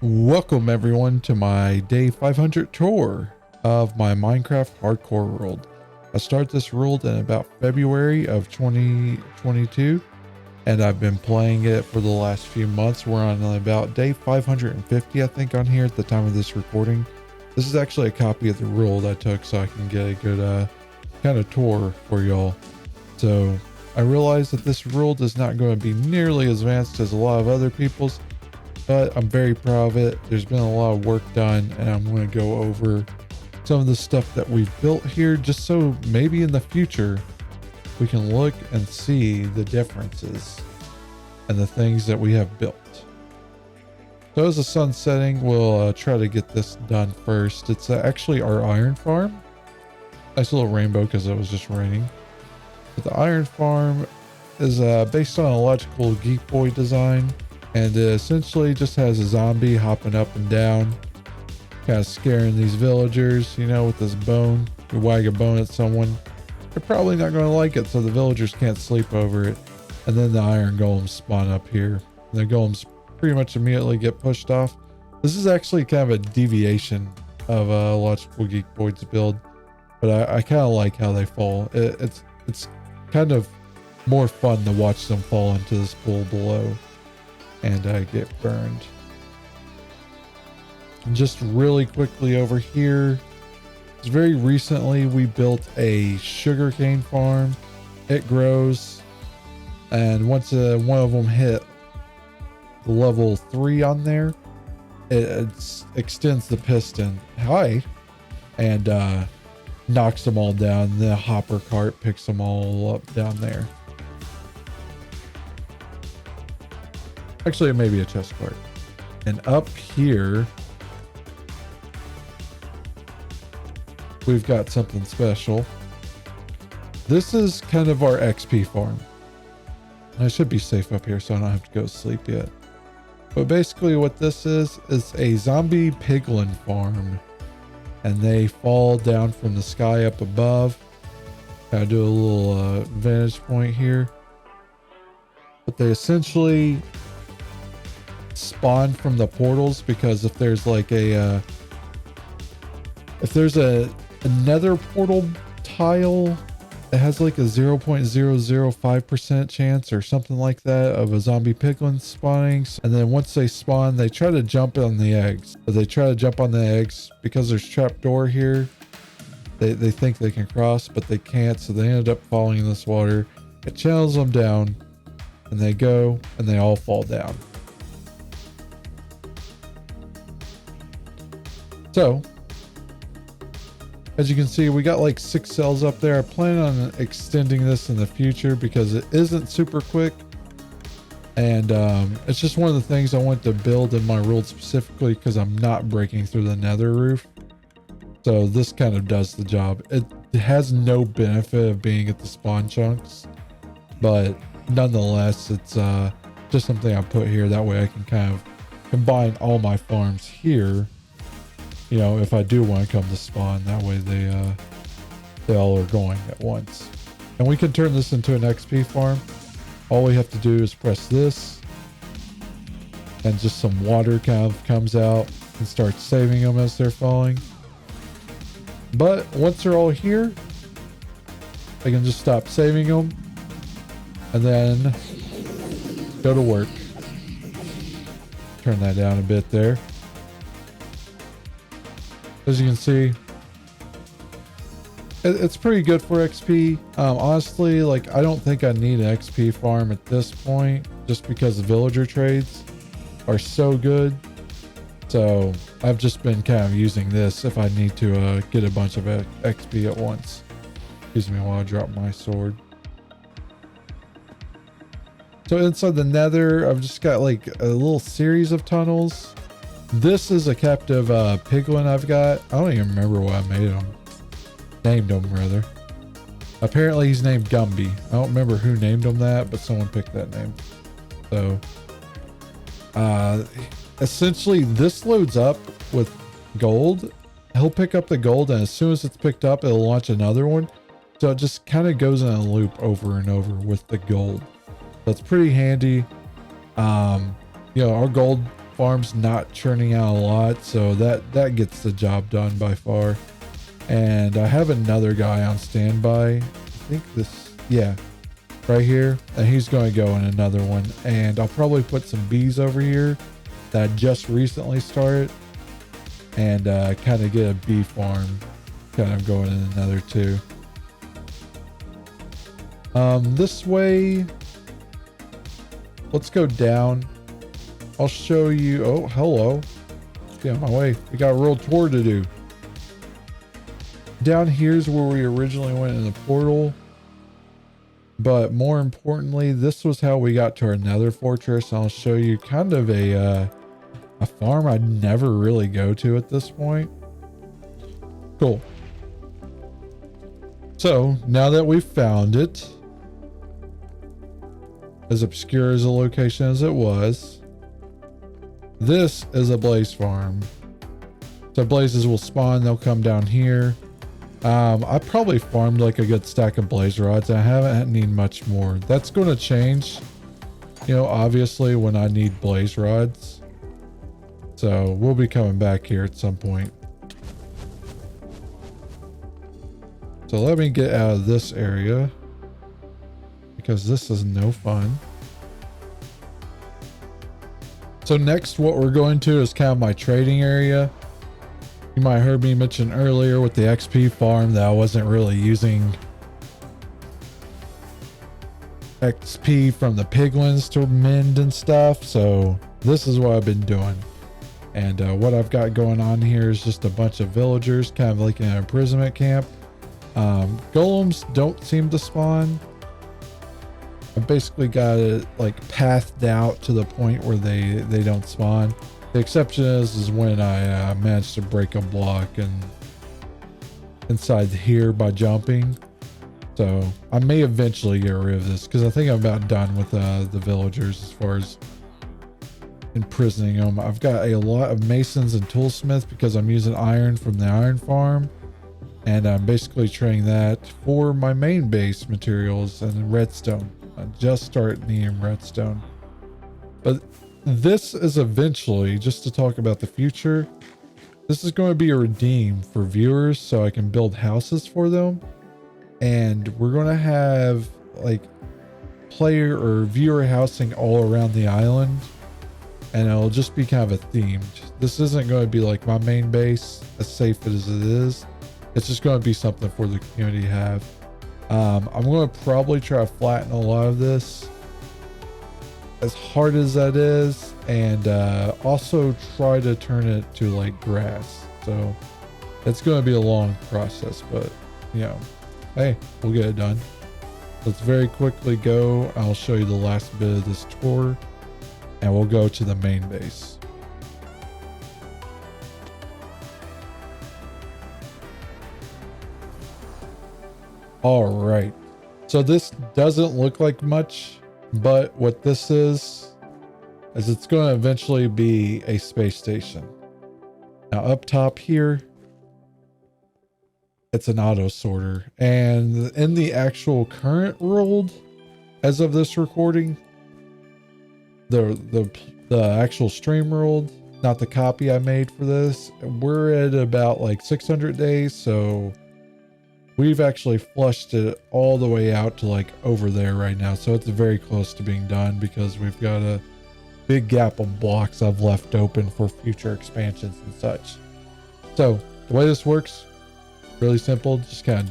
Welcome everyone to my day 500 tour of my Minecraft hardcore world. I started this world in about February of 2022 and I've been playing it for the last few months. We're on about day 550 I think on here at the time of this recording. This is actually a copy of the world I took so I can get a good kind of tour for y'all. So I realize that this world is not going to be nearly as advanced as a lot of other people's, but I'm very proud of it. There's been a lot of work done and I'm going to go over some of the stuff that we've built here just so maybe in the future we can look and see the differences and the things that we have built. So as the sun's setting, we'll try to get this done first. It's actually our iron farm. Nice little rainbow because it was just raining. But the iron farm is based on a logical Geek Boy design. And it essentially just has a zombie hopping up and down, kind of scaring these villagers, you know, with this bone. You wag a bone at someone, they're probably not going to like it, so the villagers can't sleep over it. And then the iron golems spawn up here. And the golems pretty much immediately get pushed off. This is actually kind of a deviation of Logical Geek Boyd's build, but I kind of like how they fall. It's kind of more fun to watch them fall into this pool below and get burned. Just really quickly over here, very recently we built a sugarcane farm. It grows, and once one of them hit level 3 on there, it extends the piston height and knocks them all down. The hopper cart picks them all up down there. Actually, it may be a chest cart. And up here, we've got something special. This is kind of our XP farm. I should be safe up here so I don't have to go to sleep yet. But basically what this is a zombie piglin farm. And they fall down from the sky up above. Gotta do a little vantage point here. But they essentially spawn from the portals, because if there's like a nether portal tile, it has like a 0.005% chance or something like that of a zombie piglin spawning. And then once they spawn, they try to jump on the eggs. But they try to jump on the eggs because there's trapdoor here. They think they can cross, but they can't, so they ended up falling in this water. It channels them down, and they go, and they all fall down. So, as you can see, we got like 6 cells up there. I plan on extending this in the future because it isn't super quick. And it's just one of the things I want to build in my world specifically because I'm not breaking through the nether roof. So this kind of does the job. It has no benefit of being at the spawn chunks, but nonetheless, it's just something I put here. That way I can kind of combine all my farms here. You know, if I do want to come to spawn, that way they all are going at once. And we can turn this into an XP farm. All we have to do is press this, and just some water kind of comes out and starts saving them as they're falling. But once they're all here, I can just stop saving them and then go to work. Turn that down a bit there. As you can see, it's pretty good for XP. Honestly, like, I don't think I need an XP farm at this point, just because the villager trades are so good. So I've just been kind of using this if I need to get a bunch of XP at once. Excuse me while I drop my sword. So inside the nether, I've just got like a little series of tunnels. This is a captive piglin I've got. I don't even remember what I named him rather. Apparently he's named Gumby. I don't remember who named him that, but someone picked that name. So essentially this loads up with gold. He'll pick up the gold, and as soon as it's picked up, it'll launch another one. So it just kind of goes in a loop over and over with the gold. That's pretty handy. You know, our gold farm's not churning out a lot, so that gets the job done by far. And I have another guy on standby. I think this, yeah, right here, and he's going to go in another one. And I'll probably put some bees over here that I just recently started, and kind of get a bee farm kind of going in another two. This way, let's go down. I'll show you. Oh, hello. Get out of my way. We got a world tour to do. Down here's where we originally went in the portal. But more importantly, this was how we got to our nether fortress. I'll show you kind of a farm I'd never really go to at this point. Cool. So now that we've found it, as obscure as a location as it was, this is a blaze farm. So blazes will spawn, they'll come down here. I probably farmed like a good stack of blaze rods. I haven't need much more. That's going to change, you know, obviously when I need blaze rods. So we'll be coming back here at some point. So let me get out of this area because this is no fun. So next, what we're going to is kind of my trading area. You might have heard me mention earlier with the XP farm that I wasn't really using XP from the piglins to mend and stuff. So this is what I've been doing. And what I've got going on here is just a bunch of villagers, kind of like an imprisonment camp. Golems don't seem to spawn. I've basically got it like pathed out to the point where they don't spawn. The exception is when I managed to break a block and inside here by jumping. So I may eventually get rid of this because I think I'm about done with the villagers as far as imprisoning them. I've got a lot of masons and toolsmiths because I'm using iron from the iron farm. And I'm basically trading that for my main base materials and redstone. I just started needing redstone. But this is eventually, just to talk about the future, this is going to be a redeem for viewers so I can build houses for them. And we're going to have like player or viewer housing all around the island. And it'll just be kind of a themed. This isn't going to be like my main base, as safe as it is. It's just going to be something for the community to have. I'm going to probably try to flatten a lot of this as hard as that is, and also try to turn it to like grass. So it's going to be a long process, but you know, hey, we'll get it done. Let's very quickly go. I'll show you the last bit of this tour and we'll go to the main base. All right, so this doesn't look like much, but what this is it's going to eventually be a space station. Now up top here, it's an auto sorter, and in the actual current world, as of this recording, the actual stream world, not the copy I made for this, we're at about like 600 days, so we've actually flushed it all the way out to like over there right now. So it's very close to being done because we've got a big gap of blocks I've left open for future expansions and such. So the way this works, really simple, just kind of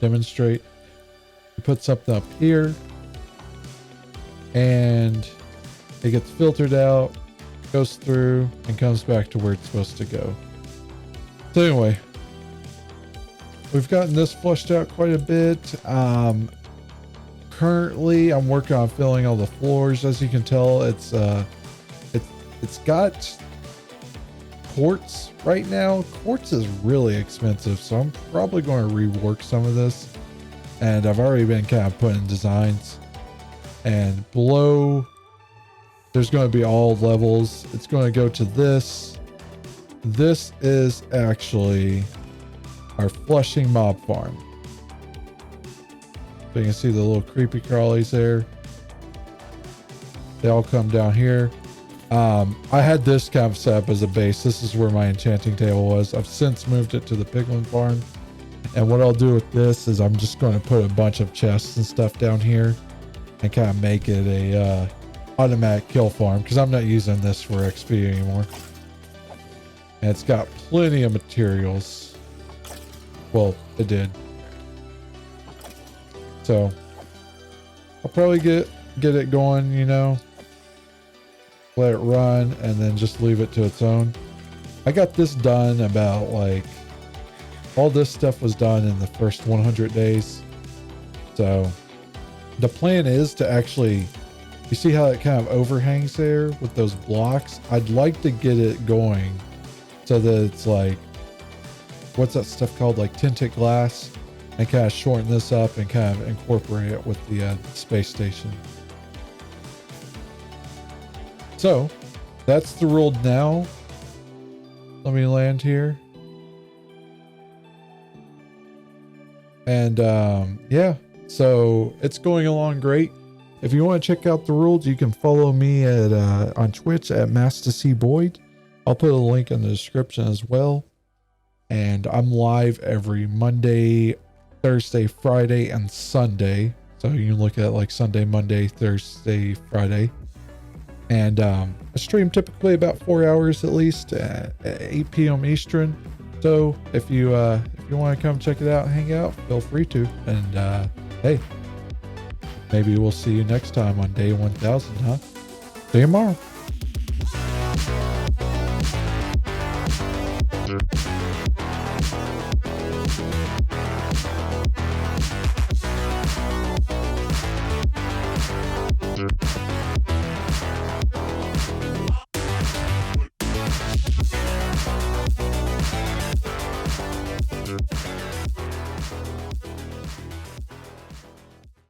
demonstrate. You put something up here and it gets filtered out, goes through and comes back to where it's supposed to go. So anyway, we've gotten this flushed out quite a bit. Currently, I'm working on filling all the floors. As you can tell, it's got quartz right now. Quartz is really expensive, so I'm probably going to rework some of this. And I've already been kind of putting designs. And below, there's going to be all levels. It's going to go to this. This is actually our flushing mob farm. So you can see the little creepy crawlies there. They all come down here. I had this kind of set up as a base. This is where my enchanting table was. I've since moved it to the piglin farm. And what I'll do with this is I'm just going to put a bunch of chests and stuff down here and kind of make it a automatic kill farm, because I'm not using this for XP anymore. And it's got plenty of materials. Well, it did. So I'll probably get it going, you know, let it run and then just leave it to its own. I got this done about like, all this stuff was done in the first 100 days. So the plan is to actually, you see how it kind of overhangs there with those blocks? I'd like to get it going so that it's like, what's that stuff called? Like tinted glass, and kind of shorten this up and kind of incorporate it with the space station. So that's the world now. Let me land here. And yeah, so it's going along great. If you want to check out the rules, you can follow me at on Twitch at MasterCBoyd. I'll put a link in the description as well. And I'm live every Monday, Thursday, Friday, and Sunday. So you can look at like Sunday, Monday, Thursday, Friday. And I stream typically about 4 hours at least at 8 p.m. Eastern. So if you want to come check it out and hang out, feel free to. And hey, maybe we'll see you next time on day 1000, huh? See you tomorrow.